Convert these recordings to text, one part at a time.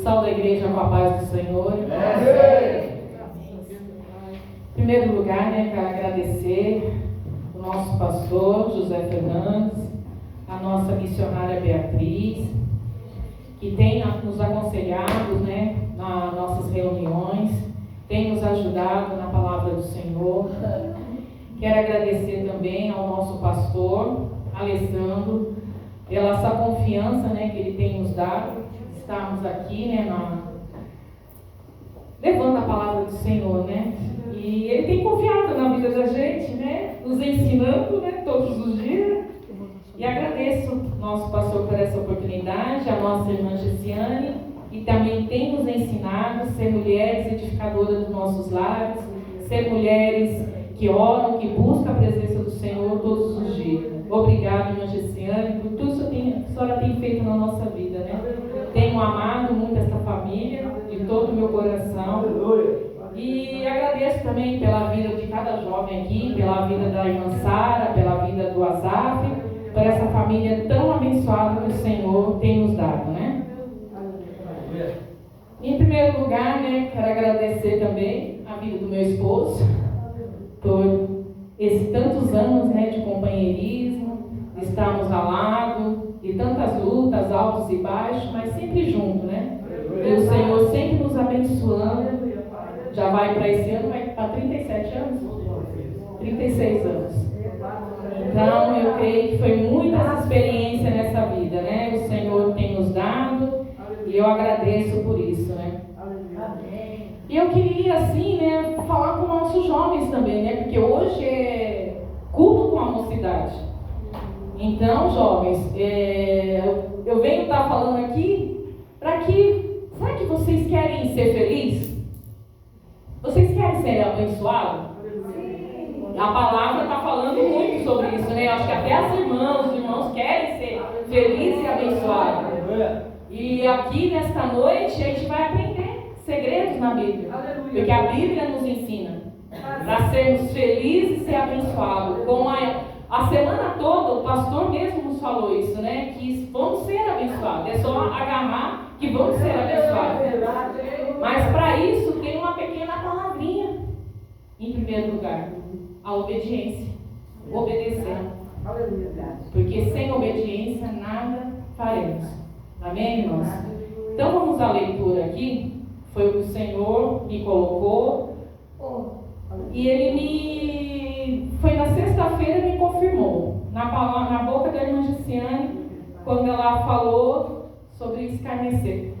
Salve a igreja com a paz do Senhor. Em primeiro lugar, quero agradecer o nosso pastor José Fernandes, a nossa missionária Beatriz, que tem nos aconselhado, nas nossas reuniões, tem nos ajudado na palavra do Senhor. Quero agradecer também ao nosso pastor Alessandro pela essa confiança, que ele tem nos dado, estarmos aqui, levando a palavra do Senhor, E ele tem confiado na vida da gente, nos ensinando, todos os dias. E agradeço ao nosso pastor por essa oportunidade, a nossa irmã Gessiane, que também tem nos ensinado a ser mulheres edificadoras dos nossos lares, ser mulheres que oram, que buscam a presença do Senhor todos os dias. Obrigada, irmã Gessiane, por tudo que a senhora tem feito na nossa vida, Tenho amado muito essa família, de todo o meu coração. E agradeço também pela vida de cada jovem aqui, pela vida da irmã Sara, pela vida do Azaf, por essa família tão abençoada que o Senhor tem nos dado, Em primeiro lugar, quero agradecer também a vida do meu esposo, por esses tantos anos, de companheirismo, de estarmos ao lado, de tantas lutas, altos e baixos, mas sempre junto, E o Senhor sempre nos abençoando. Já vai para esse ano, vai para 37 anos? 36 anos. Então, eu creio que foi muita experiência nessa vida, O Senhor tem nos dado e eu agradeço por isso, E eu queria, assim, falar com nossos jovens também, Porque hoje é culto com a mocidade. Então, jovens, eu venho estar falando aqui para que, será que vocês querem ser felizes? Vocês querem ser abençoados? A palavra está falando muito sobre isso, Eu acho que até os irmãos querem ser felizes e abençoados. E aqui, nesta noite, a gente vai aprender segredos na Bíblia. Porque a Bíblia nos ensina para sermos felizes e abençoados. Com a semana toda, o pastor mesmo nos falou isso, Que vamos ser abençoados. É só agarrar que vamos ser abençoados. Mas para isso tem uma pequena palavrinha. Em primeiro lugar, a obediência. Obedecer. Porque sem obediência nada faremos. Amém, irmãos? Então vamos à leitura aqui. Foi o que o Senhor me colocou. E Ele foi na sexta-feira me confirmou. Na boca da irmã Gessiane, quando ela falou sobre escarnecer.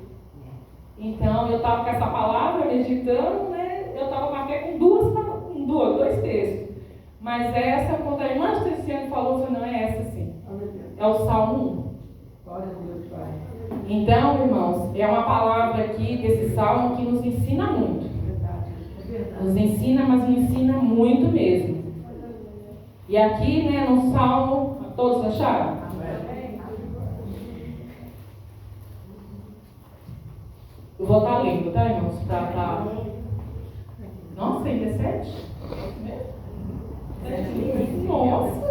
Então eu estava com essa palavra, meditando, Eu estava até com dois textos. Mas essa, quando a irmã Gessiane falou, eu falei, não, é essa sim. É o Salmo 1. Glória a Deus, Pai. Então, irmãos, é uma palavra aqui desse salmo que nos ensina muito. Nos ensina, mas nos ensina muito mesmo. E aqui, no salmo, todos acharam? Eu vou estar lendo, tá, irmãos? Nossa, ainda é 7? Nossa!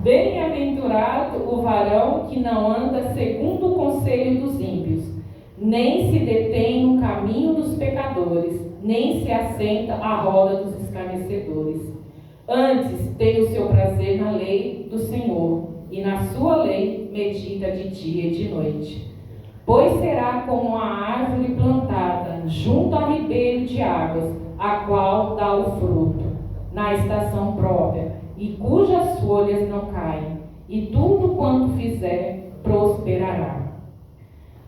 Bem-aventurado o varão que não anda segundo o conselho dos ímpios, nem se detém no caminho dos pecadores, nem se assenta à roda dos escarnecedores. Antes tem o seu prazer na lei do Senhor, e na sua lei medita de dia e de noite. Pois será como a árvore plantada junto ao ribeiro de águas, a qual dá o fruto na estação própria, e cujas folhas não caem, e tudo quanto fizer prosperará.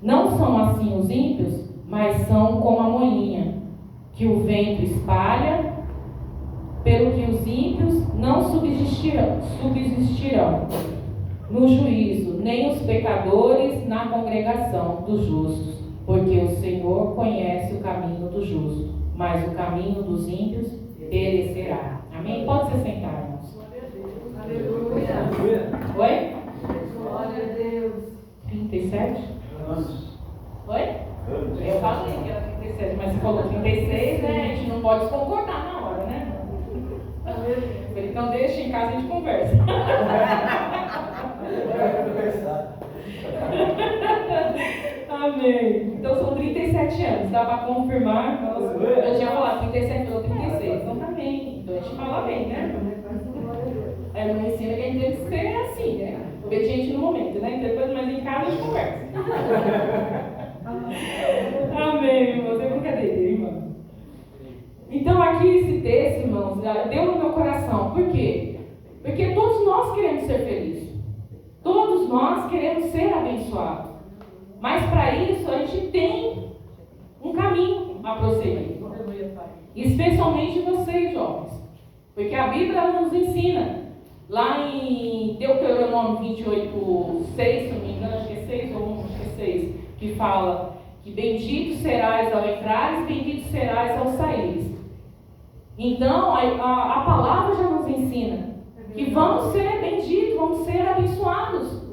Não são assim os ímpios, mas são como a moinha, que o vento espalha, pelo que os ímpios não subsistirão no juízo, nem os pecadores na congregação dos justos, porque o Senhor conhece o caminho do justo, mas o caminho dos ímpios perecerá. Amém? Pode se sentar, irmãos. Aleluia. Oi? Glória a Deus. 37? Oi? Eu falei que era 37, mas você falou 36, a gente não pode concordar na hora, Então deixa em casa, a gente conversa. Amém. Então são 37 anos, dá para confirmar? Eu tinha falado 37, falou 36. Então tá bem. Então a gente fala bem, né? Aí não ensina que a gente tem que ser assim, né? Obediente no momento, né? Depois, mas em casa a gente conversa. Amém, irmãos. É brincadeira, irmão. Então aqui esse texto, irmãos, deu no meu coração. Por quê? Porque todos nós queremos ser felizes. Todos nós queremos ser abençoados. Mas para isso a gente tem um caminho a prosseguir. Especialmente vocês, jovens. Porque a Bíblia nos ensina. Lá em Deuteronômio 28, 6, se não me engano, acho que é 6 ou 1, acho que é 6, que fala que bendito serás ao entrares, bendito serás ao saíres. Então, a palavra já nos ensina que vamos ser benditos, vamos ser abençoados.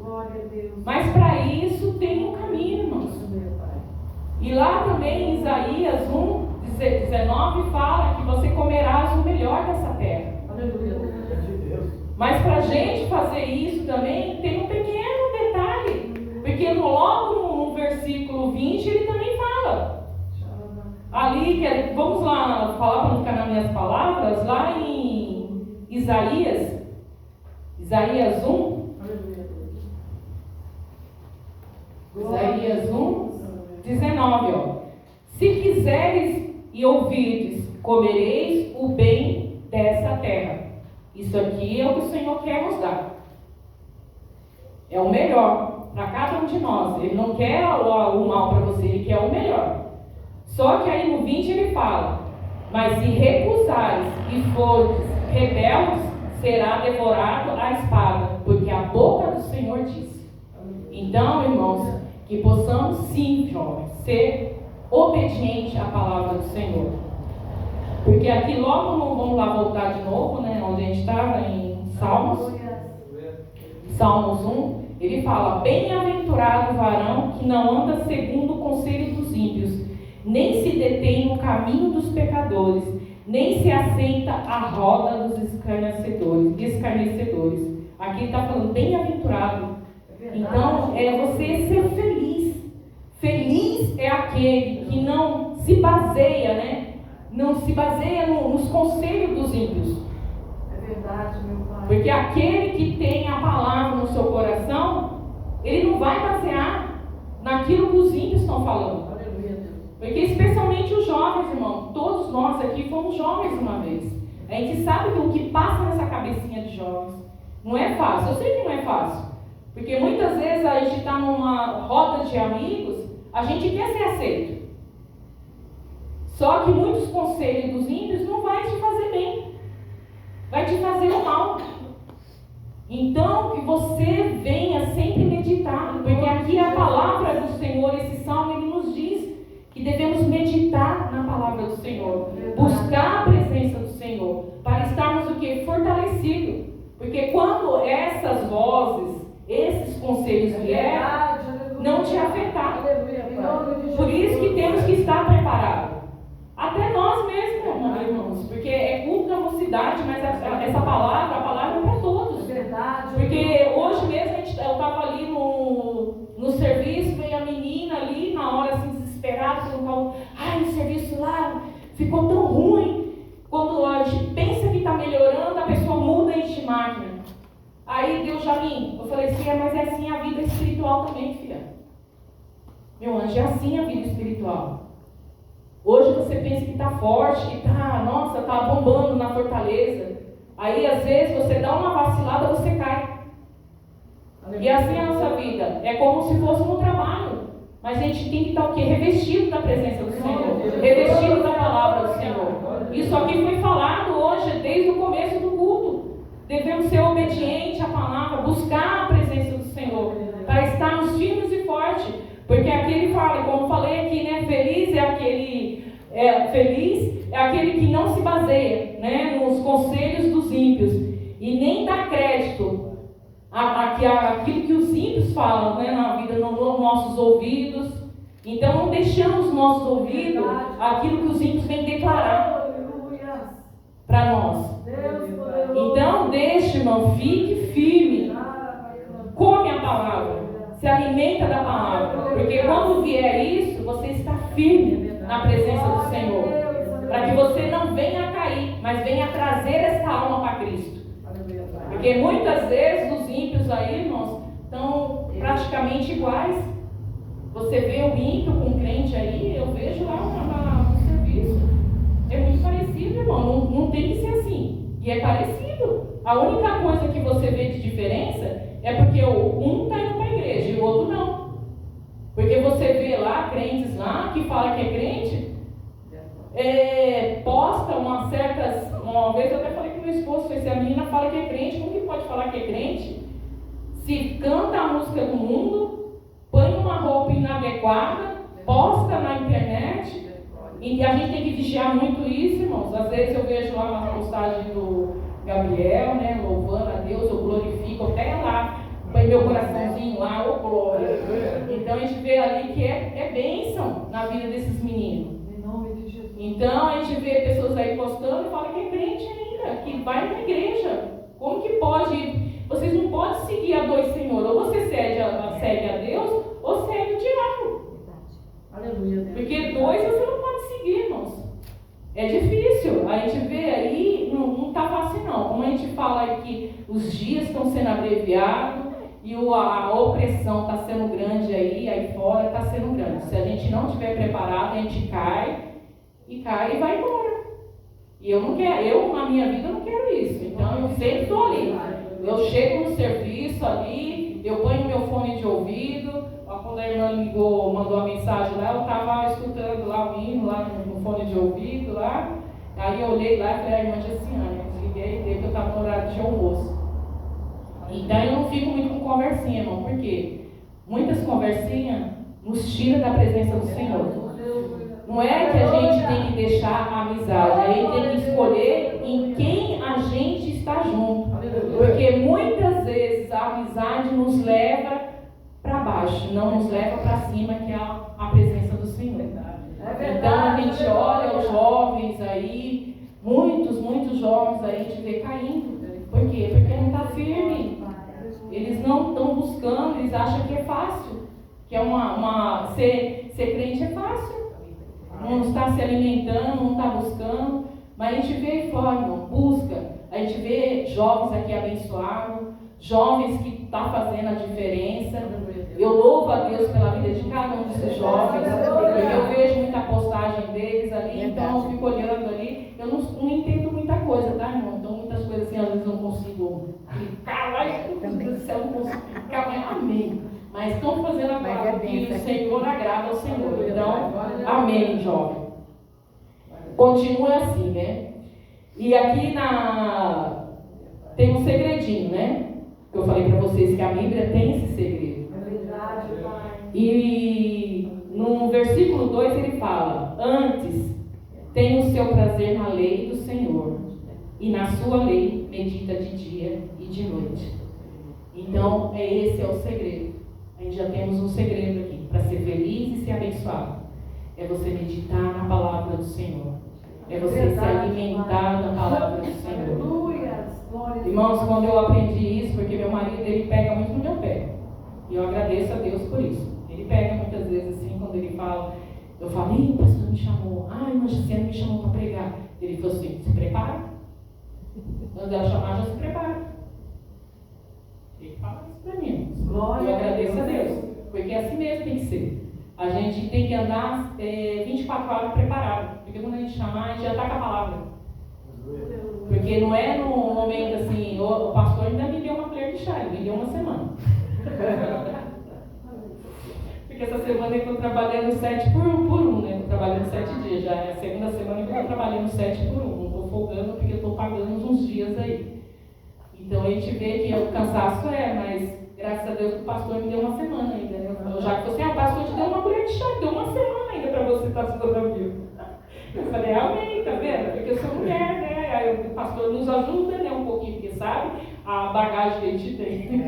Mas para isso tem um caminho, irmãos. E lá também em Isaías 1, 19 fala que você comerás o melhor dessa terra. Mas para a gente fazer isso também tem um pequeno detalhe. Porque logo no versículo 20 ele também fala. Ali, vamos lá falar para não ficar nas minhas palavras, lá em Isaías 1. Isaías 1, 19, ó. Se quiseres e ouvirdes, comereis o bem dessa terra. Isso aqui é o que o Senhor quer nos dar. É o melhor para cada um de nós. Ele não quer o mal para você, ele quer o melhor. Só que aí no 20 ele fala: mas se recusares e fores rebeldes, será devorado a espada, porque a boca do Senhor disse. Então, irmãos, que possamos sim, jovens, ser obedientes à palavra do Senhor. Porque aqui logo, vamos lá voltar de novo, né, onde a gente estava, em Salmos 1, ele fala: bem-aventurado o varão que não anda segundo o conselho dos ímpios, nem se detém no caminho dos pecadores, nem se assenta à roda dos escarnecedores. Aqui está falando bem-aventurado. Então, é você ser feliz. Feliz é aquele que não se baseia, né? Não se baseia nos conselhos dos ímpios. É verdade, meu pai. Porque aquele que tem a palavra no seu coração, ele não vai basear naquilo que os ímpios estão falando. Porque especialmente os jovens, irmão, todos nós aqui fomos jovens uma vez. A gente sabe o que passa nessa cabecinha de jovens. Não é fácil, eu sei que não é fácil. Porque muitas vezes a gente está numa roda de amigos, a gente quer ser aceito. Só que muitos conselhos dos ímpios não vai te fazer bem. Vai te fazer o mal. Então, que você venha sempre meditar. Porque aqui a palavra do Senhor, esse salmo, ele nos diz que devemos meditar na palavra do Senhor. Buscar a presença do Senhor. Para estarmos o quê? Fortalecidos. Porque quando essas vozes, esses conselhos vierem, não te afetar. Por isso que temos que estar preparados. Até nós mesmos, irmãos. Porque é culto da mocidade, mas essa palavra, a palavra é para todos. Porque hoje mesmo eu estava ali no serviço, veio a menina ali, na hora assim, desesperada, falando: ai, o serviço lá ficou tão ruim. Quando a gente pensa que está melhorando, a pessoa muda e enche máquina. Aí Deus já me... Eu falei assim: mas é assim a vida espiritual também, filha. Meu anjo, é assim a vida espiritual. Hoje você pensa que está forte, que está bombando na fortaleza. Aí às vezes você dá uma vacilada, você cai. E assim é a nossa vida. É como se fosse um trabalho. Mas a gente tem que estar o quê? Revestido da presença do Senhor. Revestido da palavra do Senhor. Isso aqui foi falado hoje, desde o começo do culto. Devemos ser obedientes à palavra, buscar a presença do Senhor, para estarmos firmes e fortes. Porque aqui ele fala, como falei aqui, né? Feliz é aquele que não se baseia, né, nos conselhos dos ímpios e nem dá crédito àquilo que os ímpios falam, né, na vida, nos nossos ouvidos. Então não deixamos nos nossos ouvidos aquilo que os ímpios vêm declarar para nós. Então deixe, irmão, fique firme. Come a palavra. Se alimenta da palavra. Porque quando vier isso, você está firme na presença do Senhor. Para que você não venha a cair, mas venha trazer essa alma para Cristo. Porque muitas vezes os ímpios aí, irmãos, estão praticamente iguais. Você vê o ímpio com o crente aí, eu vejo lá no serviço. É muito parecido, irmão. Não tem que ser assim. E é parecido. A única coisa que você vê de diferença é porque um está indo para a igreja e o outro não. Porque você vê lá crentes lá que falam que é crente, posta uma vez eu até falei com meu esposo, se a menina fala que é crente, como que pode falar que é crente? Se canta a música do mundo, põe uma roupa inadequada, posta na internet, e a gente tem que vigiar muito isso, irmãos. Às vezes eu vejo lá uma postagem do Gabriel, né, louvando a Deus, eu glorifico, até lá, põe meu coraçãozinho lá, ô glória. Então a gente vê ali que é bênção na vida desses meninos. Então a gente vê pessoas aí postando e falam que é crente ainda, que vai na igreja. Como que pode? Vocês não podem seguir a dois senhores. Ou você segue a Deus, ou segue o diabo. Aleluia. Porque dois você não pode seguir, irmãos. É difícil. A gente vê aí, não está fácil não. Como a gente fala aqui, os dias estão sendo abreviados e a opressão está sendo grande aí fora está sendo grande. Se a gente não estiver preparado, a gente cai e vai embora. E eu não quero, na minha vida eu não quero isso. Então eu sempre estou ali. Eu chego no serviço ali, eu ponho meu fone de ouvido. Quando a irmã ligou, mandou uma mensagem lá, eu estava escutando lá o hino, lá no fone de ouvido lá. Aí eu olhei lá e falei, a irmã Jessiane, eu desliguei dele que eu estava no horário de almoço. Então eu não fico muito com conversinha, irmão, porque muitas conversinhas nos tiram da presença do Senhor. Não é que a gente tem que deixar a amizade, a gente tem que escolher em quem a gente está junto. Porque muitas vezes a amizade nos leva para baixo, não nos leva para cima, que é a presença do Senhor. Então a gente olha os jovens aí, muitos jovens aí, a gente vê caindo. Por quê? Porque não está firme. Eles não estão buscando, eles acham que é fácil. Que é ser crente é fácil. Não está se alimentando, não está buscando. Mas a gente vê aí fora, irmão, busca. A gente vê jovens aqui abençoados, jovens que estão fazendo a diferença. Eu louvo a Deus pela vida de cada um desses jovens, porque eu vejo muita postagem deles ali, então eu fico olhando ali. Eu não entendo muita coisa, tá, irmão? Então muitas coisas assim, às vezes eu não consigo clicar lá e do céu, eu não consigo clicar, mas amém. Mas estão fazendo a palavra que o Senhor agrada ao Senhor. Então, amém, jovem. Continua assim, né? E aqui tem um segredinho, né? Que eu falei para vocês que a Bíblia tem esse segredo. É verdade, Pai. E no versículo 2 ele fala: antes, tenha o seu prazer na lei do Senhor, e na sua lei medita de dia e de noite. Então, esse é o segredo. A gente já temos um segredo aqui, para ser feliz e ser abençoado. É você meditar na palavra do Senhor. É você se alimentar da palavra do Senhor. Irmãos, quando eu aprendi isso, porque meu marido, ele pega muito no meu pé. E eu agradeço a Deus por isso. Ele pega muitas vezes assim, quando ele fala, eu falo, o pastor me chamou. Irmã Gisele me chamou para pregar. Ele falou assim, se prepara. Quando ela chamar, já se prepara. Ele fala isso para mim. Eu agradeço a Deus. Porque assim mesmo tem que ser. A gente tem que andar 24 horas preparado. Porque quando a gente chamar, a gente já está com a palavra. Porque não é no momento assim, o pastor ainda me deu uma colher de chá, ele me deu uma semana. Porque essa semana eu estou trabalhando 7 por 1, né? Estou trabalhando 7 dias já. É a segunda semana que eu estou trabalhando 7 por 1. Não estou folgando porque eu estou pagando uns dias aí. Então a gente vê que o cansaço mas graças a Deus o pastor me deu uma semana ainda. Né? Já que você, o pastor te deu uma colher de chá, deu uma semana ainda para você estar estudando vivo. Eu falei, amém, tá vendo? Porque eu sou mulher, né? Aí o pastor nos ajuda, né? Um pouquinho, porque sabe a bagagem que a gente tem.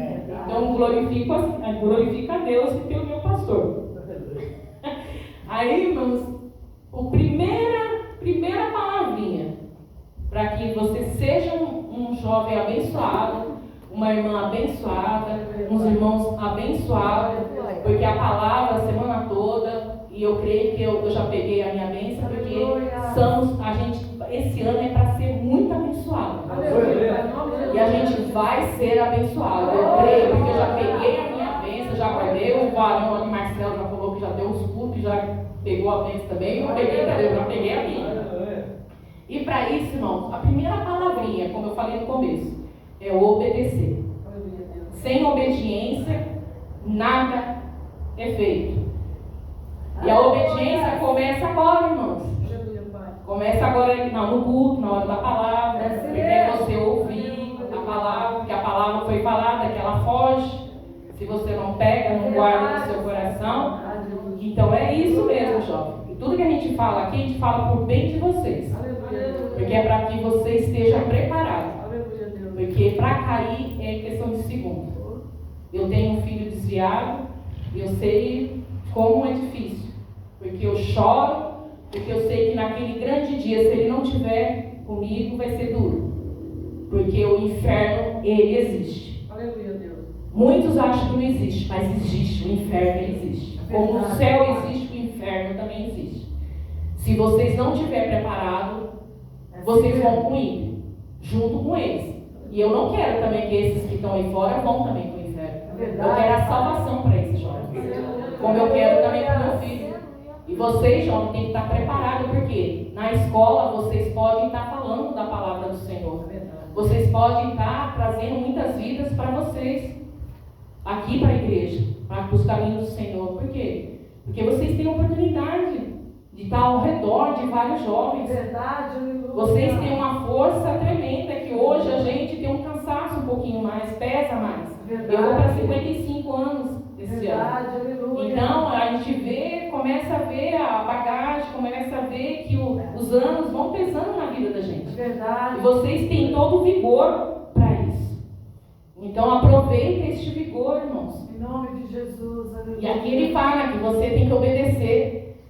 Então glorifica a Deus que tem o meu pastor. Aí, irmãos, a primeira palavrinha para que você seja um jovem abençoado, uma irmã abençoada, uns irmãos abençoados, porque a palavra a semana toda já peguei a minha bênção, porque esse ano é para ser muito abençoado. E a gente vai ser abençoado. Eu creio, porque eu já peguei a minha bênção, já guardei. O varão ali, Marcelo, já falou que já deu uns pulos, que já pegou a bênção também. Eu já peguei a minha. E para isso, irmãos, a primeira palavrinha, como eu falei no começo, é o obedecer. Sem obediência, nada é feito. E a obediência começa agora, irmãos. Começa agora no culto, na hora da palavra. Porque é você ouvir a palavra, porque a palavra foi falada, que ela foge. Se você não pega, não guarda no seu coração. Então é isso mesmo, jovem. E tudo que a gente fala aqui, a gente fala por bem de vocês. Porque é para que você esteja preparado. Porque para cair é questão de segundo. Eu tenho um filho desviado, e eu sei como é difícil. Porque eu choro, porque eu sei que naquele grande dia, se ele não estiver comigo, vai ser duro. Porque o inferno, ele existe. Aleluia, Deus. Muitos acham que não existe, mas existe. O inferno, ele existe. Como o céu existe, o inferno também existe. Se vocês não estiverem preparados, vocês vão com ele, junto com eles. E eu não quero também que esses que estão aí fora vão também com o inferno. Eu quero a salvação para esses jovens. Como eu quero também para o meu filho. E vocês, jovens, têm que estar preparados, porque na escola vocês podem estar falando da palavra do Senhor. Vocês podem estar trazendo muitas vidas para vocês, aqui para a igreja, para os caminhos do Senhor. Por quê? Porque vocês têm a oportunidade de estar ao redor de vários jovens. Vocês têm uma força tremenda, que hoje a gente tem um cansaço um pouquinho mais, pesa mais. Eu vou para 55 anos esse ano. Então a gente começa a ver a bagagem, começa a ver que os anos vão pesando na vida da gente. E vocês têm todo o vigor para isso. Então aproveita este vigor, irmãos. Em nome de Jesus. Aleluia. E aqui ele fala que você tem que obedecer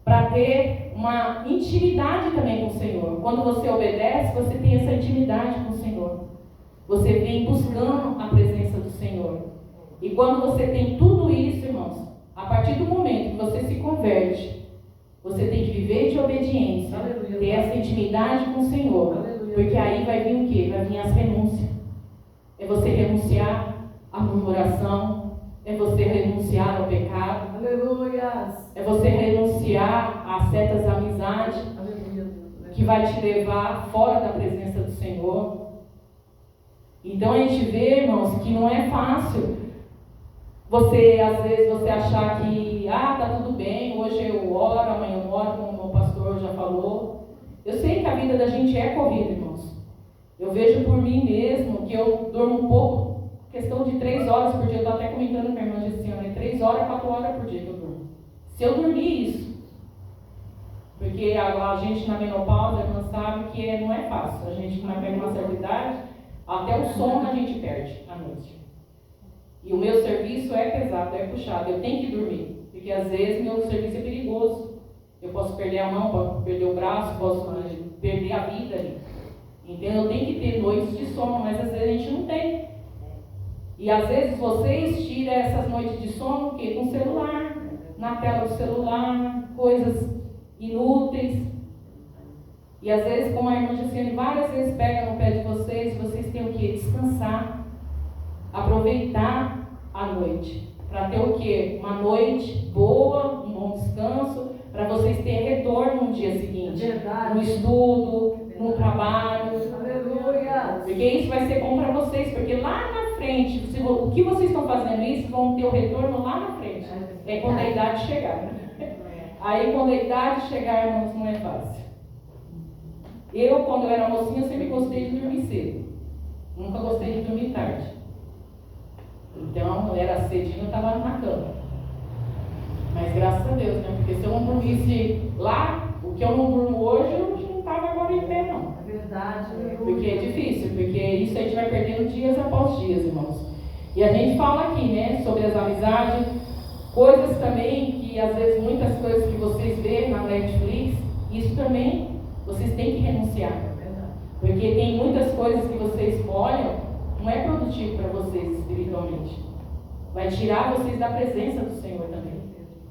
para ter uma intimidade também com o Senhor. Quando você obedece, você tem essa intimidade com o Senhor. Você vem buscando a presença do Senhor. E quando você tem tudo isso, irmãos, a partir do momento que você se converte, você tem que viver de obediência, Aleluia. ter essa intimidade com o Senhor. Aleluia. Porque aí vai vir o quê? Vai vir as renúncias. É você renunciar à murmuração, é você renunciar ao pecado, Aleluias. é você renunciar a certas amizades Aleluia. que vai te levar fora da presença do Senhor. Então a gente vê, irmãos, que não é fácil. Às vezes você achar que, tá tudo bem, hoje eu oro, amanhã eu oro, como o meu pastor já falou. Eu sei que a vida da gente é corrida, irmãos. Eu vejo por mim mesmo que eu durmo um pouco, questão de 3 horas por dia. Eu estou até comentando com minha irmã esse ano, 3 horas, 4 horas por dia que eu durmo. Se eu dormir isso, porque a gente na menopausa, a irmã sabe que não é fácil. A gente, quando pega uma certa idade, até o sono a gente perde à noite. E o meu serviço é pesado, é puxado. Eu tenho que dormir, porque às vezes meu serviço é perigoso. Eu posso perder a mão, posso perder o braço, posso perder a vida ali. Então eu tenho que ter noites de sono, mas às vezes a gente não tem. E às vezes vocês tiram essas noites de sono o quê? Com o celular, na tela do celular, coisas inúteis. E às vezes, como a irmã Jaciane várias vezes pega no pé de vocês têm o quê? Descansar. Aproveitar a noite. Para ter o quê? Uma noite boa, um bom descanso, para vocês terem retorno no dia seguinte. Verdade. No estudo, no trabalho. Aleluia. Porque isso vai ser bom para vocês, porque lá na frente, o que vocês estão fazendo isso, vão ter o retorno lá na frente. É quando a idade chegar. Aí quando a idade chegar, irmãos, não é fácil. Eu, quando eu era mocinha, sempre gostei de dormir cedo. Nunca gostei de dormir tarde. Então, eu era cedinho, eu estava na cama. Mas graças a Deus, né? Porque se eu não dormisse lá, o que eu não durmo hoje, eu não estava agora em pé, não. É verdade. Porque é difícil, porque isso a gente vai perdendo dias após dias, irmãos. E a gente fala aqui, né, sobre as amizades, coisas também que, às vezes, muitas coisas que vocês veem na Netflix, isso também vocês têm que renunciar. Porque tem muitas coisas que vocês olham, não é produtivo para vocês espiritualmente. Vai tirar vocês da presença do Senhor também.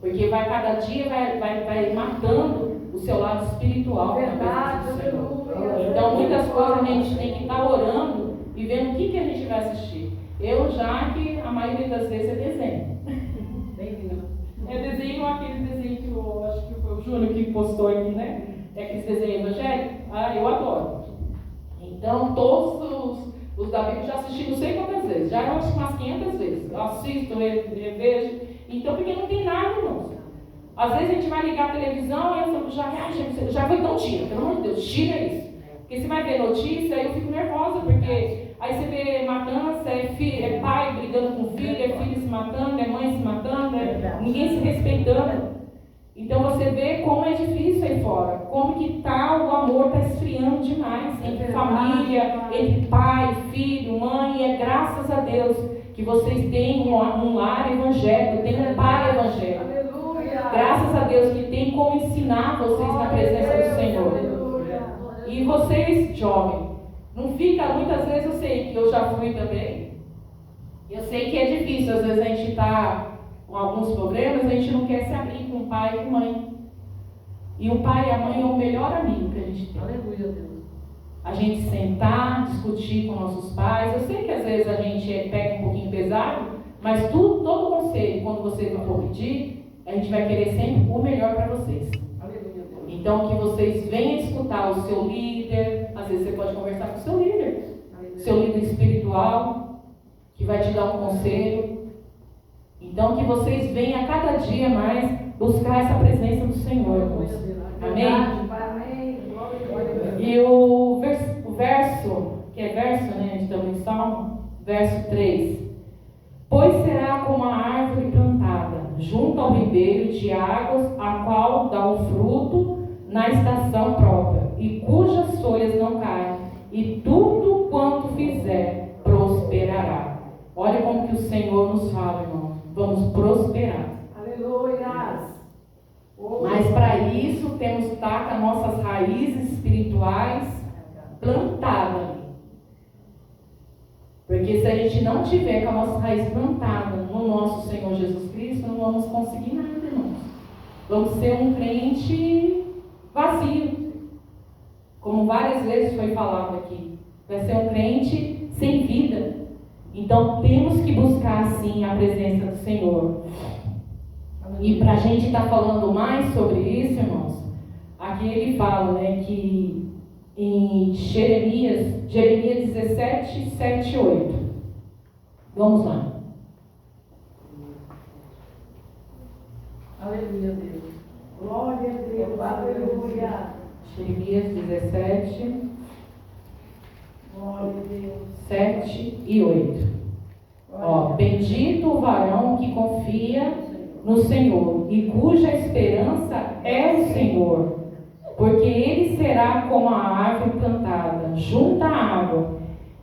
Porque cada dia vai matando o seu lado espiritual. Verdade, aleluia. Então, muitas coisas a gente tem que estar orando e vendo o que a gente vai assistir. Eu já que a maioria das vezes é desenho. É desenho, aquele desenho que eu acho que foi o Júnior que postou aqui, né? É aqueles desenhos evangélicos. Eu adoro. Então, todos os da Bíblia eu já assisti não sei quantas vezes. Já eu acho umas 500 vezes. Eu assisto, revejo. Então, porque não tem nada, irmãos. Às vezes a gente vai ligar a televisão e eu falo, já foi tão tira. Pelo amor de Deus, tira isso. Porque você vai ver notícia, aí eu fico nervosa, porque aí você vê matança, é pai brigando com filho, é filho se matando, é mãe se matando, ninguém se respeitando. Então você vê como é difícil aí fora, como que o amor está esfriando demais entre família, entre pai, filho, mãe. E é graças a Deus que vocês têm um lar evangélico, tem um pai evangélico. Graças a Deus que tem como ensinar vocês na presença do Senhor. E vocês, jovens, não fica, muitas vezes eu sei que eu já fui também. Eu sei que é difícil, às vezes a gente está com alguns problemas, a gente não quer se abrir com o pai e com a mãe. E o pai e a mãe é o melhor amigo que a gente tem. Aleluia, Deus. A gente sentar, discutir com nossos pais. Eu sei que às vezes a gente pega um pouquinho pesado, mas todo conselho, quando você for pedir, a gente vai querer sempre o melhor para vocês. Então, que vocês venham escutar o seu líder. Às vezes você pode conversar com o seu líder, seu líder espiritual, que vai te dar um conselho. Então, que vocês venham a cada dia mais buscar essa presença do Senhor. Amém? E o verso, que é verso, né? Estamos em Salmo, verso 3. Pois será como a árvore plantada junto ao ribeiro de águas, a qual dá o fruto na estação própria, e cujas folhas não caem, e tudo quanto fizer prosperará. Olha como que o Senhor nos fala, irmão. Vamos prosperar. Aleluia. Mas para isso temos que estar com as nossas raízes espirituais plantadas ali. Porque se a gente não tiver com a nossa raiz plantada no nosso Senhor Jesus Cristo, não vamos conseguir nada, irmãos. Vamos ser um crente vazio. Como várias vezes foi falado aqui. Vai ser um crente sem vida. Então temos que buscar sim a presença do Senhor. E para a gente estar falando mais sobre isso, irmãos, aqui ele fala, né, que em Jeremias 17, 7 e 8. Vamos lá. Aleluia, Deus. Glória a Deus. Aleluia. Jeremias 17, Glória a Deus. 7 e 8. Bendito o varão que confia no Senhor e cuja esperança é o Senhor, porque ele será como a árvore plantada junto à água,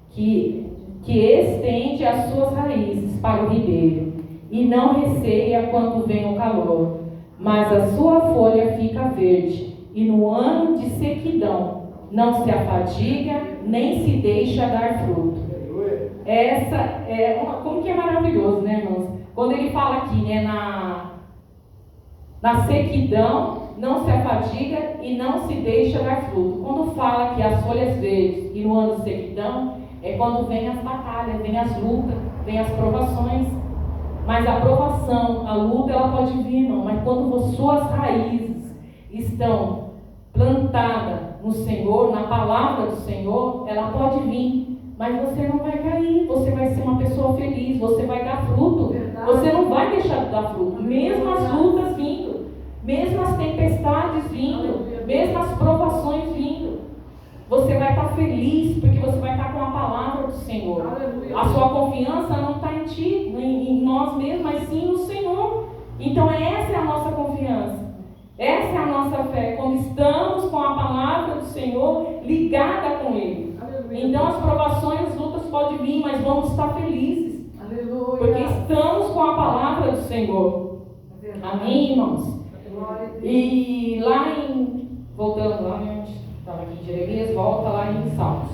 que estende as suas raízes para o ribeiro, e não receia quando vem o calor, mas a sua folha fica verde, e no ano de sequidão não se afadiga, nem se deixa dar fruto. Essa como que é maravilhoso, né, irmãos? Quando ele fala aqui, né, na sequidão, não se afadiga e não se deixa dar fruto. Quando fala que as folhas verdes e no ano de sequidão, é quando vem as batalhas, vem as lutas, vem as provações. Mas a provação, a luta, ela pode vir, irmão. Mas quando suas raízes estão plantadas no Senhor, na palavra do Senhor, ela pode vir. Mas você não vai cair, você vai ser uma pessoa feliz, você vai dar fruto. Você não vai deixar de dar fruto. Mesmo as lutas vindo, mesmo as tempestades vindo, mesmo as provações vindo, você vai estar feliz, porque você vai estar com a palavra do Senhor. A sua confiança não está em ti, em nós mesmos, mas sim no Senhor. Então essa é a nossa confiança. Essa é a nossa fé, quando estamos com a palavra do Senhor ligada com Ele. Então as provações, as lutas podem vir, mas vamos estar felizes. Aleluia. Porque estamos com a palavra do Senhor. Amém, irmãos? E lá voltando lá, né, onde estava aqui em Jeremias, volta lá em Salmos.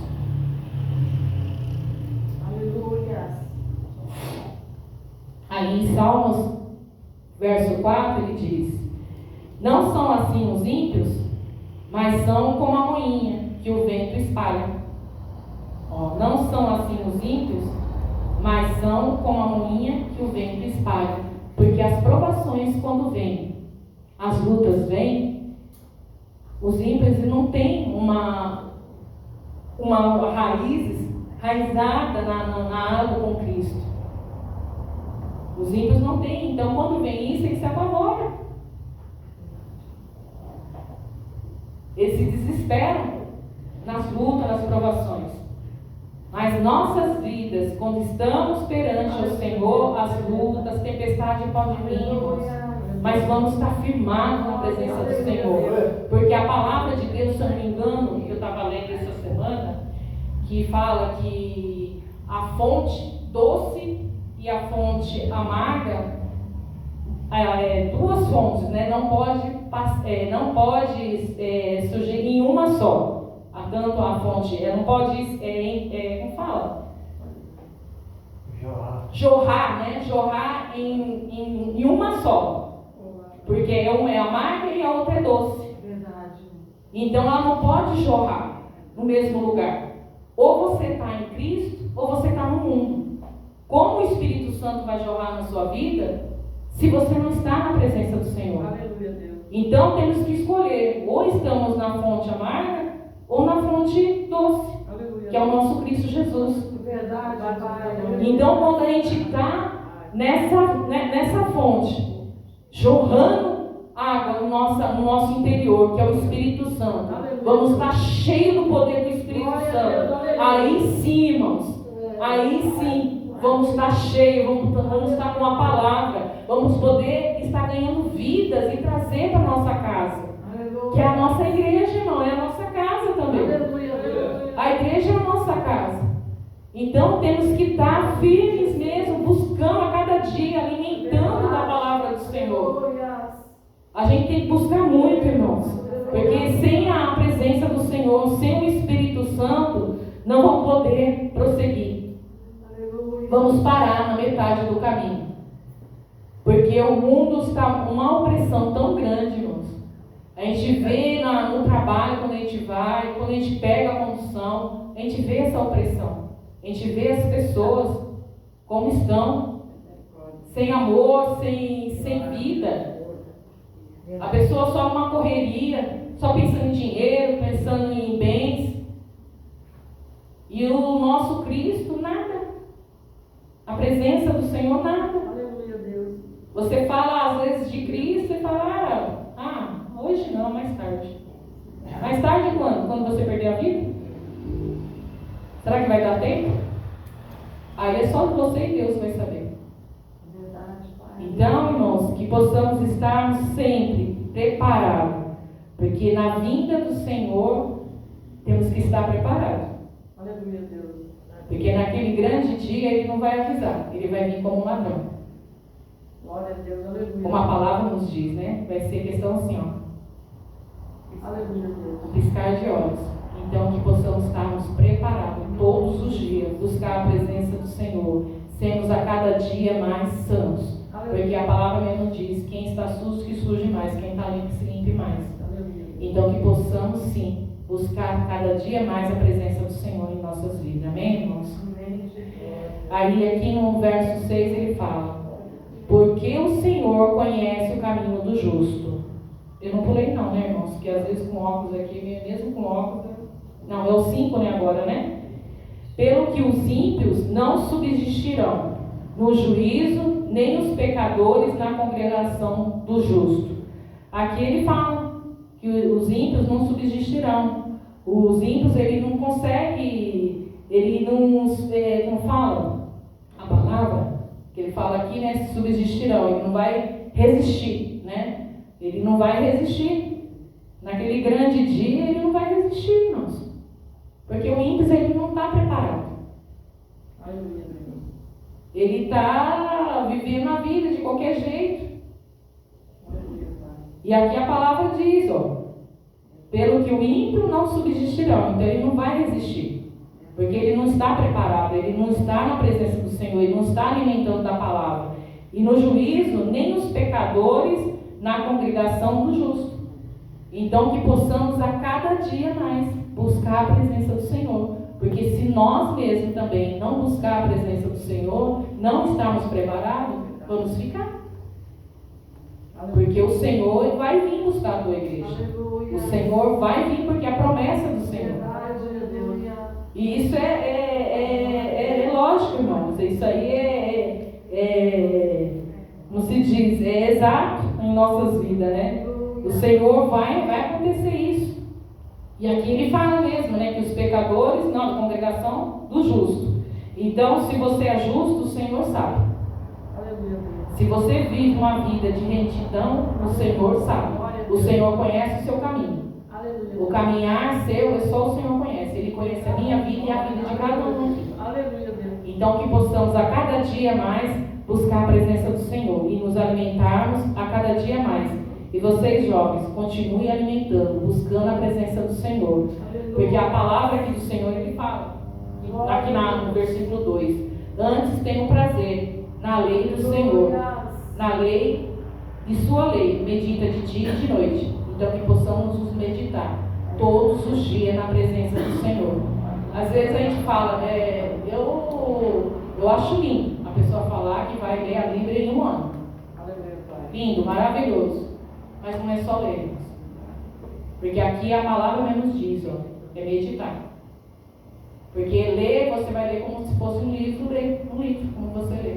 Aleluia. Aí em Salmos verso 4, ele diz: não são assim os ímpios, mas são como a moinha que o vento espalha. Não são assim os ímpios, mas são como a moinha que o vento espalha. Porque as provações, quando vêm, as lutas vêm, os ímpios não têm uma raiz raizada na água com Cristo. Os ímpios não têm. Então, quando vem isso, eles se apavoram. Eles se desesperam nas lutas, nas provações. Mas nossas vidas, quando estamos perante o Senhor, as lutas, as tempestades podem vir, mas vamos estar firmados na presença do Senhor. Porque a palavra de Deus, se eu não me engano, que eu estava lendo essa semana, que fala que a fonte doce e a fonte amarga, duas fontes, né? Não pode surgir em uma só. Tanto a fonte, não pode, como fala? Jorrar, né? Jorrar em uma só. Porque uma é amarga e a outra é doce. Verdade. Então ela não pode jorrar no mesmo lugar. Ou você está em Cristo, ou você está no mundo. Como o Espírito Santo vai jorrar na sua vida, se você não está na presença do Senhor? Aleluia, Deus. Então temos que escolher, ou estamos na fonte amarga, ou na fonte doce, Aleluia, que é o nosso Cristo Jesus. Verdade, Pai. Então, quando a gente está nessa fonte, jorrando água no nosso interior, que é o Espírito Santo, vamos estar cheios do poder do Espírito Santo. Aí sim, irmãos, aí sim, vamos estar cheios, vamos estar com a palavra, vamos poder estar ganhando vidas e trazer para a nossa casa. Que é a nossa igreja, irmão, é a nossa casa também. A igreja é a nossa casa. Então temos que estar firmes mesmo, buscando a cada dia, alimentando da palavra do Senhor. A gente tem que buscar muito, irmãos, porque sem a presença do Senhor, sem o Espírito Santo, não vamos poder prosseguir. Vamos parar na metade do caminho. Porque o mundo está uma opressão tão grande, irmãos. A gente vê no trabalho, quando a gente vai, quando a gente pega a condução, a gente vê essa opressão. A gente vê as pessoas como estão, sem amor, sem vida. A pessoa só numa correria, só pensando em dinheiro, pensando em bens. E o nosso Cristo, nada. A presença do Senhor, nada. Aleluia, Deus. Você fala às vezes de Cristo e fala, hoje não, mais tarde. Mais tarde quando? Quando você perder a vida? Será que vai dar tempo? Aí é só você e Deus vai saber. Verdade, Pai. Então, irmãos, que possamos estar sempre preparados. Porque na vinda do Senhor, temos que estar preparados. Aleluia, Deus. Porque naquele grande dia, Ele não vai avisar. Ele vai vir como um ladrão. Glória a Deus, aleluia. Como a palavra nos diz, né? Vai ser questão assim, Aleluia, Deus. um piscar de olhos. Então, que possamos estarmos preparados todos os dias, buscar a presença do Senhor, sermos a cada dia mais santos. Aleluia. Porque a palavra mesmo diz: quem está sujo, que suje mais, quem está limpo, que se limpe mais. Aleluia. Então, que possamos sim buscar cada dia mais a presença do Senhor em nossas vidas. Amém, irmãos? Amém. Aí, aqui no verso 6, ele fala: porque o Senhor conhece o caminho do justo. Eu não pulei não, né, irmãos? Porque às vezes com óculos aqui, mesmo com óculos... Não, é o 5, né, agora, né? Pelo que os ímpios não subsistirão no juízo, nem os pecadores na congregação do justo. Aqui ele fala que os ímpios não subsistirão. Os ímpios, ele não consegue... Ele não... como fala a palavra? Que ele fala aqui, né, subsistirão, ele não vai resistir, né? Ele não vai resistir. Naquele grande dia, ele não vai resistir, irmãos. Porque o ímpio, ele não está preparado. Aleluia. Ele está vivendo a vida de qualquer jeito. Aleluia. E aqui a palavra diz, pelo que o ímpio não subsistirão. Então ele não vai resistir. Porque ele não está preparado, ele não está na presença do Senhor, ele não está alimentando da palavra. E no juízo, nem os pecadores na congregação do justo. Então, que possamos a cada dia mais buscar a presença do Senhor. Porque se nós mesmos também não buscar a presença do Senhor, não estarmos preparados, vamos ficar. Porque o Senhor vai vir buscar a tua igreja. O Senhor vai vir porque é a promessa do Senhor. E isso é lógico, irmãos. Isso aí como se diz, é exato em nossas vidas, né? O Senhor vai acontecer isso. E aqui ele fala mesmo, né? Que os pecadores, não, a congregação do justo. Então, se você é justo, o Senhor sabe. Se você vive uma vida de retidão, o Senhor sabe. O Senhor conhece o seu caminho. O caminhar seu, só o Senhor conhece. Ele conhece a minha vida e a vida de cada um aqui. Então, que possamos a cada dia mais buscar a presença do Senhor e nos alimentarmos a cada dia mais. E vocês, jovens, continuem alimentando, buscando a presença do Senhor. Porque a palavra aqui do Senhor, ele fala, aqui no versículo 2: antes tenho prazer na lei do Senhor, na lei de sua lei, medita de dia e de noite. Então, que possamos nos meditar todos os dias na presença do Senhor. Às vezes a gente fala, eu acho lindo a pessoa falar que vai ler a Bíblia em um ano. Lindo, maravilhoso. Mas não é só ler. Porque aqui a palavra mesmo diz, é meditar. Porque ler, você vai ler como se fosse um livro, como você lê.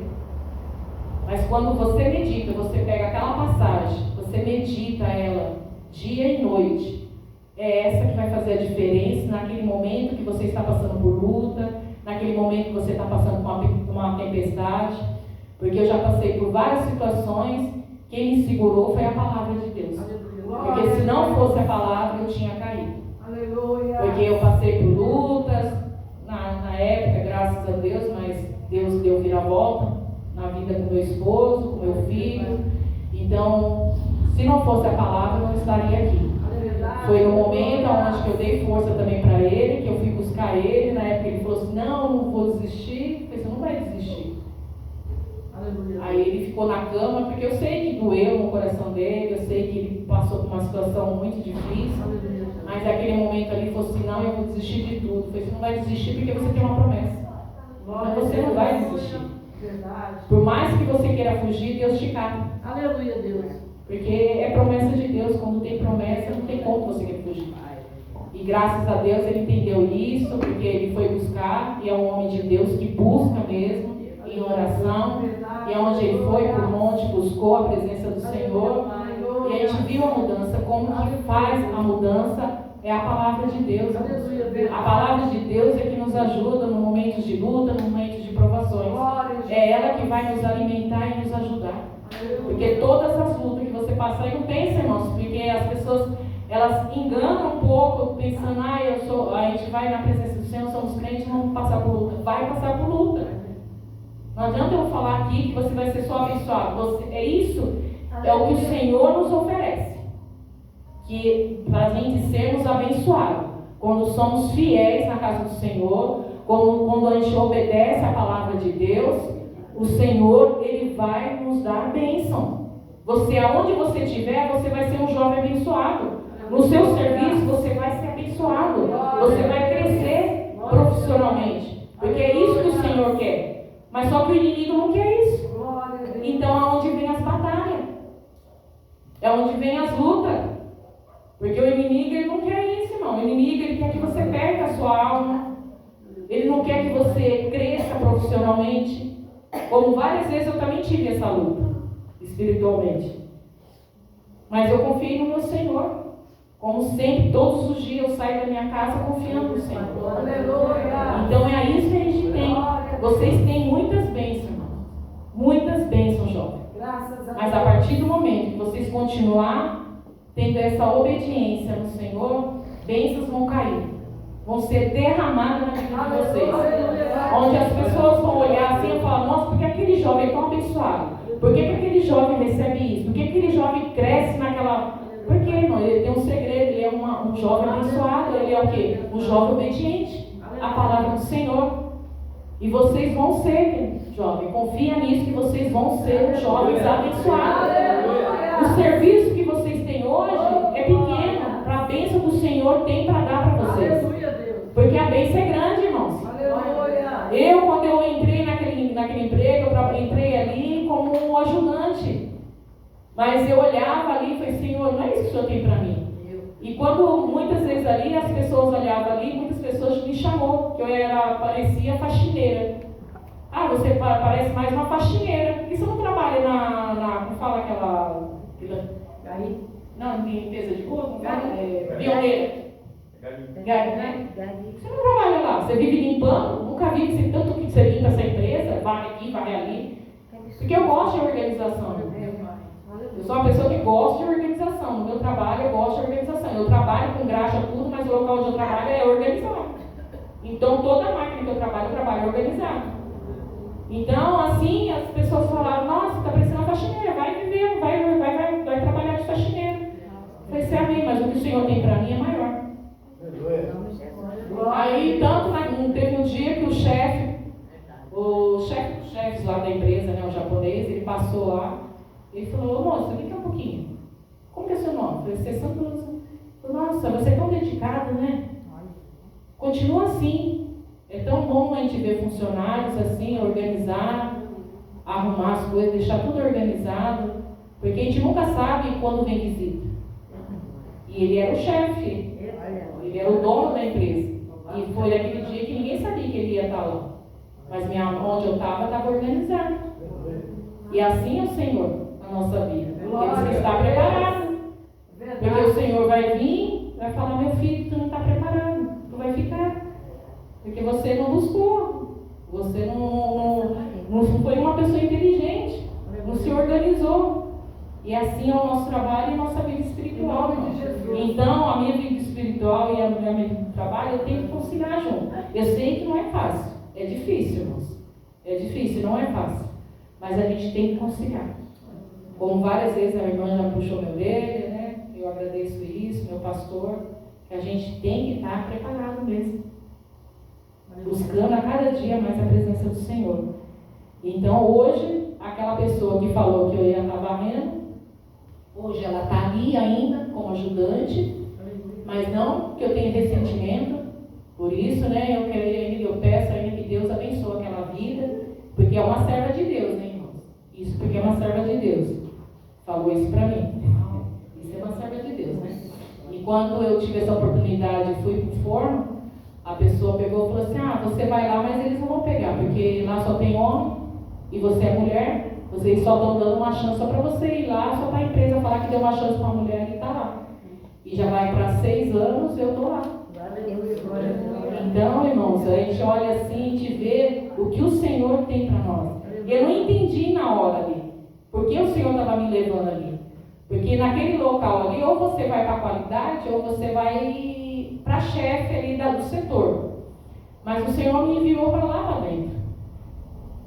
Mas quando você medita, você pega aquela passagem, você medita ela dia e noite. É essa que vai fazer a diferença naquele momento que você está passando por luta, naquele momento que você está passando por uma tempestade. Porque eu já passei por várias situações, quem me segurou foi a palavra de Deus. Porque se não fosse a palavra, eu tinha caído. Porque eu passei por lutas, na época, graças a Deus, mas Deus deu viravolta na vida com meu esposo, com meu filho. Então, se não fosse a palavra, eu não estaria aqui. Foi no momento onde que eu dei força também para ele, que eu fui buscar ele. Na época ele falou assim, não vou desistir. Eu falei, você não vai desistir. Aí ele ficou na cama, porque eu sei que doeu no coração dele, eu sei que ele passou por uma situação muito difícil. Mas naquele momento ali ele falou assim, não, eu vou desistir de tudo. Eu falei, você não vai desistir porque você tem uma promessa. Então você não vai desistir. Por mais que você queira fugir, Deus te cata. Aleluia, Deus. Porque é promessa de Deus. Quando tem promessa, não tem como você querer fugir. E graças a Deus ele entendeu isso, porque ele foi buscar, e é um homem de Deus que busca mesmo, em oração. E é onde ele foi para o monte, buscou a presença do Senhor. E a gente viu a mudança. Como que faz a mudança? É a palavra de Deus. A palavra de Deus é que nos ajuda no momentos de luta, no momentos de provações. É ela que vai nos alimentar e nos ajudar. Porque todas as lutas que você passa aí, não pensa, irmãos, porque as pessoas, elas enganam um pouco, pensando, a gente vai na presença do Senhor, somos crentes, não vamos passar por luta. Vai passar por luta. Não adianta eu falar aqui que você vai ser só abençoado. É o que o Senhor nos oferece. Que para a gente sermos abençoados. Quando somos fiéis na casa do Senhor, quando a gente obedece a palavra de Deus, o Senhor, Ele vai nos dar bênção. Aonde você estiver, você vai ser um jovem abençoado. No seu serviço, você vai ser abençoado. Você vai crescer profissionalmente. Porque é isso que o Senhor quer. Mas só que o inimigo não quer isso. Então é onde vem as batalhas. É onde vem as lutas. Porque o inimigo, ele não quer isso, irmão. O inimigo, ele quer que você perca a sua alma. Ele não quer que você cresça profissionalmente. Como várias vezes eu também tive essa luta, espiritualmente. Mas eu confio no meu Senhor. Como sempre, todos os dias eu saio da minha casa confiando no Senhor. Então é isso que a gente tem. Vocês têm muitas bênçãos, irmãos. Muitas bênçãos, jovens. Mas a partir do momento que vocês continuar tendo essa obediência no Senhor, bênçãos vão cair. Vão ser derramadas na vida de vocês. Onde as pessoas vão olhar assim e falar, nossa, por que aquele jovem é tão abençoado? Por que aquele jovem recebe isso? Por que aquele jovem cresce naquela... Porque, irmão, ele tem um segredo, ele é um jovem abençoado, ele é o quê? Um jovem obediente à palavra do Senhor. E vocês vão ser jovem. Confia nisso que vocês vão ser jovens abençoados. O serviço que vocês têm hoje é pequeno para a bênção que o Senhor tem para dar para vocês. Porque a bênção é grande, irmãos. Eu, quando eu entrei naquele emprego, eu entrei ali como um ajudante. Mas eu olhava ali e falei, Senhor, não é isso que o Senhor tem para mim. E quando muitas vezes ali, as pessoas olhavam ali, muitas pessoas me chamou, que parecia faxineira. Ah, você parece mais uma faxineira. Por que você não trabalha como fala aquela... Não, limpeza de rua, como fala? Pioneira. Né? Você não trabalha lá, você vive limpando, nunca vi esse tanto que você limpa essa empresa, vai aqui, vai ali. Porque eu gosto de organização. Eu sou uma pessoa que gosta de organização. No meu trabalho eu gosto de organização. Eu trabalho com graxa, tudo, mas o local onde eu trabalho é organizado. Então toda a máquina que eu trabalho organizado. Então, assim, as pessoas falaram, nossa, está parecendo uma faxineira, vai viver, vai trabalhar de faxineira. Eu falei, amém, mas o que o Senhor tem para mim é maior. Aí, teve um dia que o chefe dos chefes lá da empresa, né, o japonês, ele passou lá, ele falou, moça, vem cá um pouquinho. Como que é seu nome? Eu falei, você é Santosa. Nossa, você é tão dedicado, né? Continua assim. É tão bom a gente ver funcionários assim, organizar, arrumar as coisas, deixar tudo organizado, porque a gente nunca sabe quando vem visita. E ele era o chefe, ele era o dono da empresa. E foi aquele dia que ninguém sabia que ele ia estar lá. Mas onde eu estava organizado. E assim é o Senhor na nossa vida. Ele está preparado. Porque o Senhor vai vir, vai falar, meu filho, tu não está preparado, tu vai ficar. Porque você não buscou, você não foi uma pessoa inteligente, não se organizou. E assim é o nosso trabalho e a nossa vida espiritual. Então, a minha vida espiritual e a minha vida de trabalho, eu tenho que conciliar junto. Eu sei que não é fácil, é difícil, irmãos. É difícil, não é fácil. Mas a gente tem que conciliar. Como várias vezes a irmã já puxou minha orelha, né? Eu agradeço isso, meu pastor, que a gente tem que estar preparado mesmo. Buscando a cada dia mais a presença do Senhor. Então hoje, aquela pessoa que falou que eu ia estar varrendo, hoje ela está ali ainda como ajudante, mas não que eu tenha ressentimento. Por isso, né, eu peço ainda que Deus abençoe aquela vida, porque é uma serva de Deus, né, irmãos? Isso porque é uma serva de Deus. Falou isso para mim. Isso é uma serva de Deus, né? E quando eu tive essa oportunidade e fui para o forno, a pessoa pegou e falou assim, você vai lá, mas eles não vão pegar, porque lá só tem homem e você é mulher, vocês só estão dando uma chance só para você ir lá, só para a empresa falar que deu uma chance para a mulher e está lá. E já vai para 6 anos, eu estou lá. Então, irmãos, a gente olha assim, a gente vê o que o Senhor tem para nós. Eu não entendi na hora ali, porque o Senhor estava me levando ali. Porque naquele local ali, ou você vai para a qualidade, ou você vai para chefe ali do setor. Mas o Senhor me enviou para lá para dentro.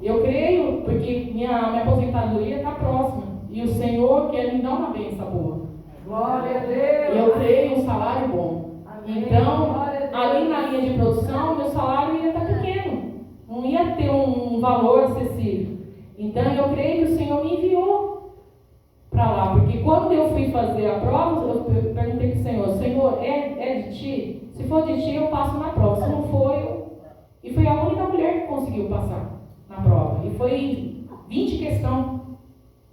Eu creio, porque minha aposentadoria está próxima. E o Senhor quer me dar uma bênção boa. Glória a Deus. E eu creio um salário bom. Amém. Então, ali na linha de produção, meu salário ia estar pequeno. Não ia ter um valor acessível. Então, eu creio que o Senhor me enviou para lá, porque quando eu fui fazer a prova, eu perguntei para o Senhor, é de ti? Se for de ti, eu passo na prova. Se não for, E foi a única mulher que conseguiu passar na prova. E foi 20 questões.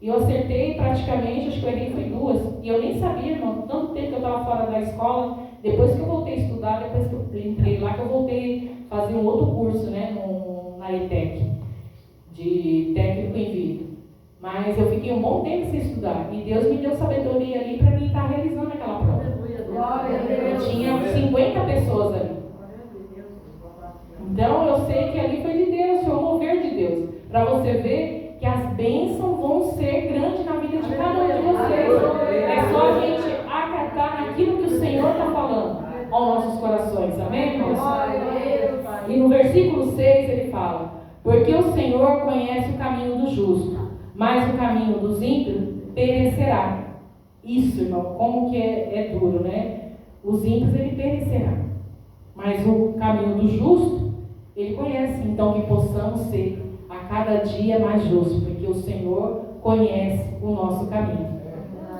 E eu acertei praticamente, acho que eu errei foi 2. E eu nem sabia, irmão, tanto tempo que eu estava fora da escola. Depois que eu voltei a estudar, depois que eu entrei lá, que eu voltei a fazer um outro curso, né, na ETEC, de técnico em vídeo. Mas eu fiquei um bom tempo sem estudar. E Deus me deu sabedoria ali para mim estar realizando aquela prova. Eu tinha 50 pessoas ali. Então eu sei que ali foi de Deus, foi o mover de Deus. Para você ver que as bênçãos vão ser grandes na vida de cada um de vocês. É só a gente acatar naquilo que o Senhor está falando aos nossos corações. Amém, irmãos? E no versículo 6 ele fala: porque o Senhor conhece o caminho do justo, mas o caminho dos ímpios perecerá. Isso, irmão, como que é duro, né? Os ímpios, ele perecerá. Mas o caminho do justo, ele conhece. Então, que possamos ser cada dia mais justo, porque o Senhor conhece o nosso caminho.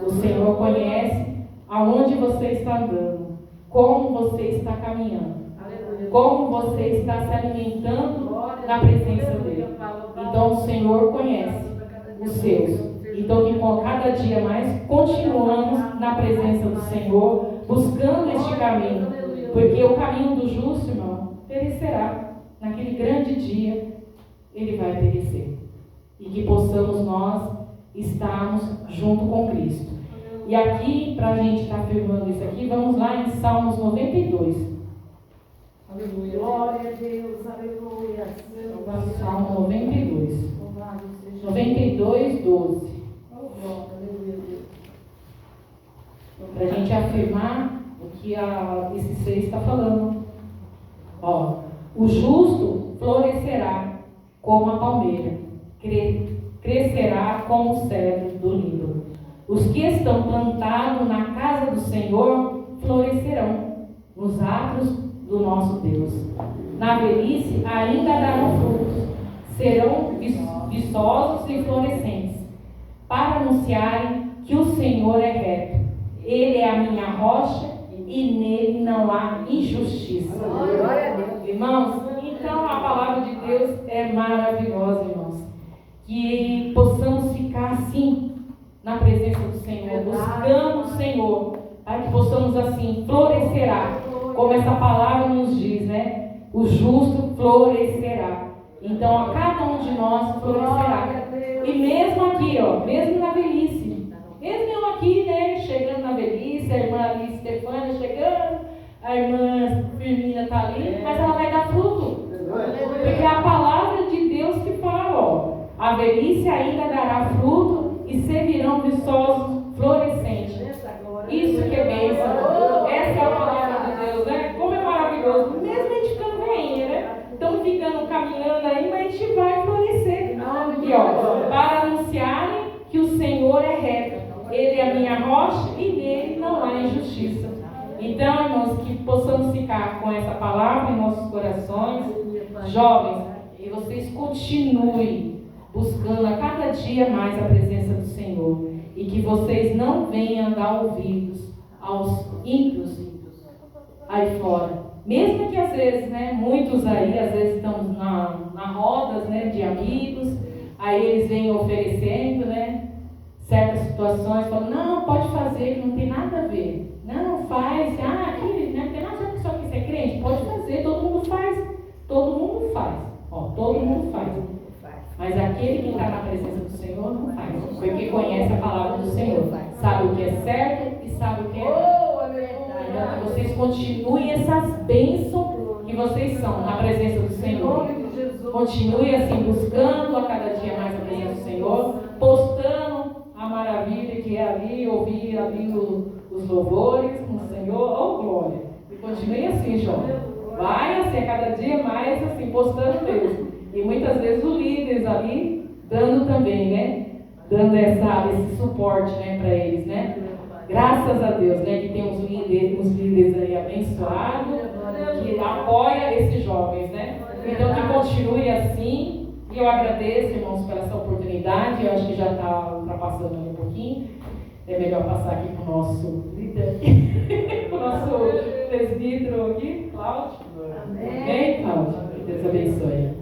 O Senhor conhece aonde você está andando, como você está caminhando, como você está se alimentando na presença dele. Então o Senhor conhece os seus. Então que com cada dia mais continuamos na presença do Senhor, buscando este caminho, porque o caminho do justo, irmão, perecerá. Naquele grande dia ele vai perecer. E que possamos nós estarmos junto com Cristo. E aqui, para a gente estar afirmando isso aqui, vamos lá em Salmos 92. Aleluia. Glória a Deus, aleluia. Salmo 92. 92, 12. Para a gente afirmar o que esse 6 está falando. Ó, o justo florescerá como a palmeira, crescerá como o cedro do Líbano. Os que estão plantados na casa do Senhor florescerão nos atos do nosso Deus. Na velhice ainda darão frutos, serão viçosos e florescentes, para anunciarem que o Senhor é reto. Ele é a minha rocha e nele não há injustiça. Glória a Deus. Irmãos, então a palavra de Deus é maravilhosa, irmãos. Que possamos ficar assim na presença do Senhor, buscando o Senhor, para que possamos assim florescerá, como essa palavra nos diz, né? O justo florescerá. Então a cada um de nós florescerá. E mesmo aqui, ó, mesmo na velhice, mesmo eu aqui, né, chegando na velhice, a irmã ali Stefânia chegando, a irmã Firmina está ali, mas ela vai dar fruto. Porque é a palavra de Deus que fala, ó, a velhice ainda dará fruto e servirão viçosos florescentes. Isso que é bênção. Essa é a palavra de Deus, né? Como é maravilhoso. Mesmo a gente ficando veinha, né? Estamos ficando caminhando aí, mas a gente vai florescer. E ó, para anunciarem que o Senhor é reto. Ele é a minha rocha e nele não há injustiça. Então, irmãos, que possamos ficar com essa palavra em nossos corações. Jovens, que vocês continuem buscando a cada dia mais a presença do Senhor. E que vocês não venham dar ouvidos aos ímpios aí fora. Mesmo que às vezes, né, muitos aí, às vezes estamos na rodas, né, de amigos, aí eles vêm oferecendo, né, certas situações, falam, não, pode fazer, que não tem nada a ver. Não, faz, aqui, né, não tem nada a ver com isso aqui, você é crente, pode fazer, todo mundo faz. Todo mundo faz, ó, todo mundo faz. Mas aquele que está na presença do Senhor não faz, porque conhece a palavra do Senhor, sabe o que é certo e sabe o que é errado. Então, que vocês continuem essas bênçãos que vocês são na presença do Senhor. Continue assim, buscando a cada dia mais a presença do Senhor, postando a maravilha que é ali, ouvir ali os louvores com o Senhor, oh glória. E continue assim, João. Vai assim, a cada dia mais assim, postando mesmo. E muitas vezes os líderes ali dando também, né? Dando esse suporte, né, para eles, né? Graças a Deus, né, que tem uns líderes aí abençoados, que apoia esses jovens, né? Então que continue assim. E eu agradeço, irmãos, por essa oportunidade. Eu acho que já está ultrapassando um pouquinho. É melhor passar aqui para o nosso líder, para o nosso presbítero aqui, Cláudio. Amém, Cláudio? Que Deus abençoe.